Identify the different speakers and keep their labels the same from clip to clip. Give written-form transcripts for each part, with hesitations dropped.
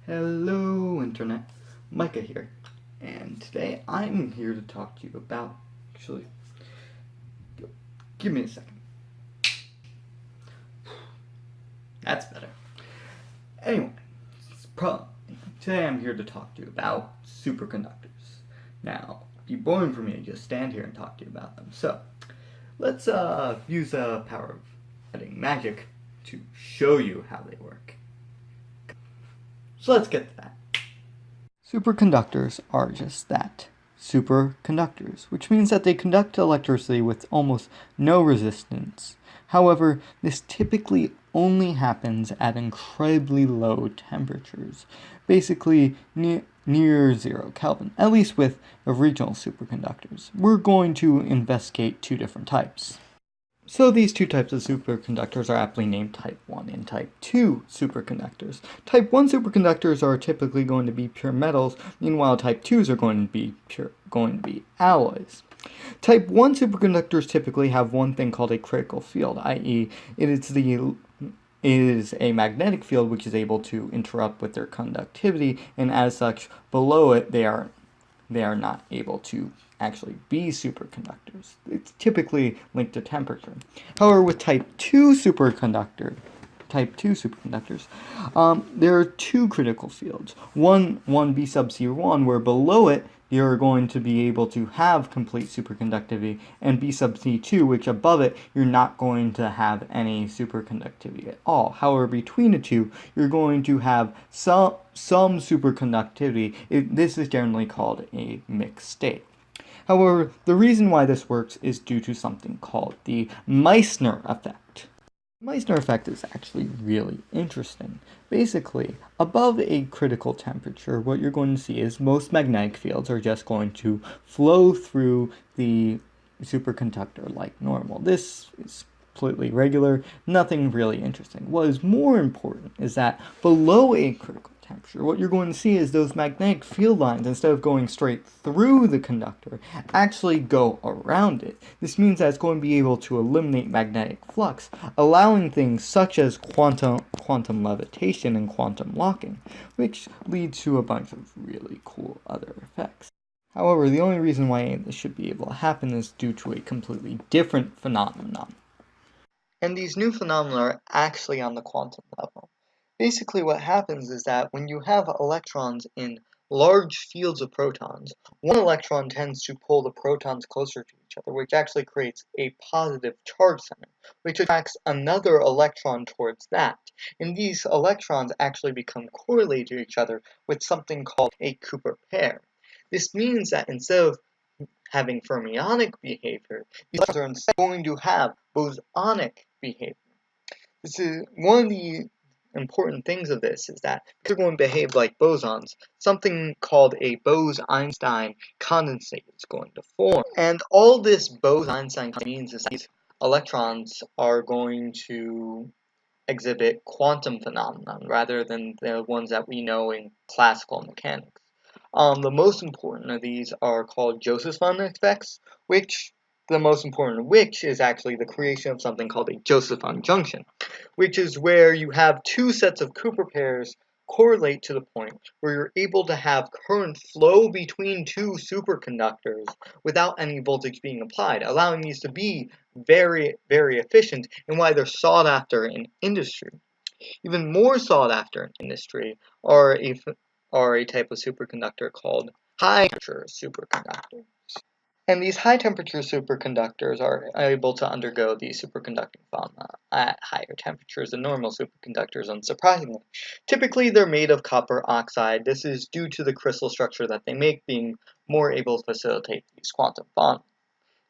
Speaker 1: Hello Internet, Micah here, and today I'm here to talk to you about, give me a second, that's better. Anyway, today I'm here to talk to you about superconductors. Now, it'd be boring for me to just stand here and talk to you about them, so let's use the power of adding magic to show you how they work. So let's get to that. Superconductors are just that, superconductors, which means that they conduct electricity with almost no resistance. However, this typically only happens at incredibly low temperatures, basically near 0 Kelvin, at least with original superconductors. We're going to investigate two different types. So these two types of superconductors are aptly named Type 1 and Type 2 superconductors. Type 1 superconductors are typically going to be pure metals, meanwhile Type 2s are going to be alloys. Type 1 superconductors typically have one thing called a critical field, i.e. it is a magnetic field which is able to interrupt with their conductivity, and as such, below it they are not able to actually be superconductors. It's typically linked to temperature. However, with Type 2 superconductors, there are two critical fields. One B sub C1, where below it you're going to be able to have complete superconductivity, and B sub C2, which above it you're not going to have any superconductivity at all. However, between the two, you're going to have some superconductivity. This is generally called a mixed state. However, the reason why this works is due to something called the Meissner effect. The Meissner effect is actually really interesting. Basically, above a critical temperature, what you're going to see is most magnetic fields are just going to flow through the superconductor like normal. This is completely regular, nothing really interesting. What is more important is that below a critical temperature, what you're going to see is those magnetic field lines, instead of going straight through the conductor, actually go around it. This means that it's going to be able to eliminate magnetic flux, allowing things such as quantum levitation and quantum locking, which leads to a bunch of really cool other effects. However, the only reason why this should be able to happen is due to a completely different phenomenon. And these new phenomena are actually on the quantum level. Basically, what happens is that when you have electrons in large fields of protons, one electron tends to pull the protons closer to each other, which actually creates a positive charge center, which attracts another electron towards that. And these electrons actually become correlated to each other with something called a Cooper pair. This means that instead of having fermionic behavior, these electrons are instead going to have bosonic behavior. This is one of the important things of this is that they're going to behave like bosons, something called a Bose-Einstein condensate is going to form. And all this Bose-Einstein means is that these electrons are going to exhibit quantum phenomenon rather than the ones that we know in classical mechanics. The most important of these are called Josephson effects, which the most important of which is actually the creation of something called a Josephson junction, which is where you have two sets of Cooper pairs correlate to the point where you're able to have current flow between two superconductors without any voltage being applied, allowing these to be very, very efficient and why they're sought after in industry. Even more sought after in industry are a type of superconductor called high temperature superconductors. And these high temperature superconductors are able to undergo the superconducting phenomena at higher temperatures than normal superconductors, unsurprisingly. Typically, they're made of copper oxide. This is due to the crystal structure that they make being more able to facilitate these quantum bonds.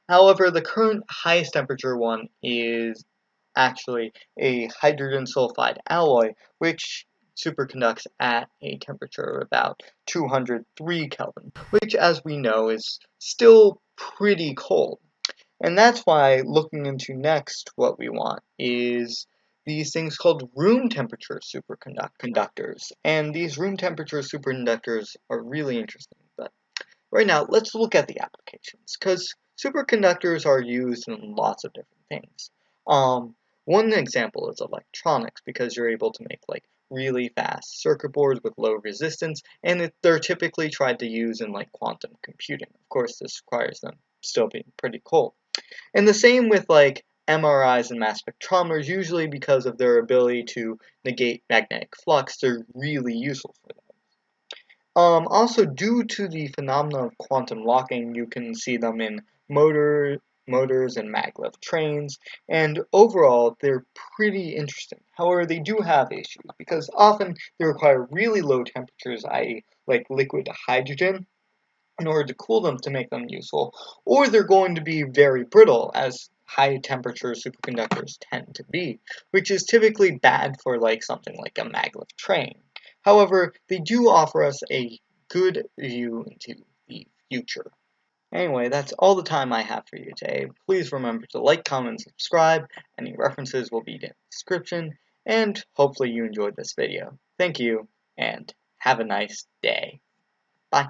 Speaker 1: However, the current highest temperature one is actually a hydrogen sulfide alloy, which superconducts at a temperature of about 203 Kelvin, which, as we know, is still pretty cold. And that's why looking into next, what we want is these things called room temperature superconductors. And these room temperature superconductors are really interesting. But right now, let's look at the applications, because superconductors are used in lots of different things. One example is electronics, because you're able to make like really fast circuit boards with low resistance, and they're typically tried to use in like quantum computing. Of course, this requires them still being pretty cold. And the same with like MRIs and mass spectrometers, usually because of their ability to negate magnetic flux, they're really useful for them. Also, due to the phenomenon of quantum locking, you can see them in motors and maglev trains, and overall, they're pretty interesting. However, they do have issues because often they require really low temperatures, i.e., like liquid hydrogen, in order to cool them to make them useful, or they're going to be very brittle, as high temperature superconductors tend to be, which is typically bad for like something like a maglev train. However, they do offer us a good view into the future. Anyway, that's all the time I have for you today. Please remember to like, comment, and subscribe. Any references will be in the description, and hopefully you enjoyed this video. Thank you, and have a nice day. Bye.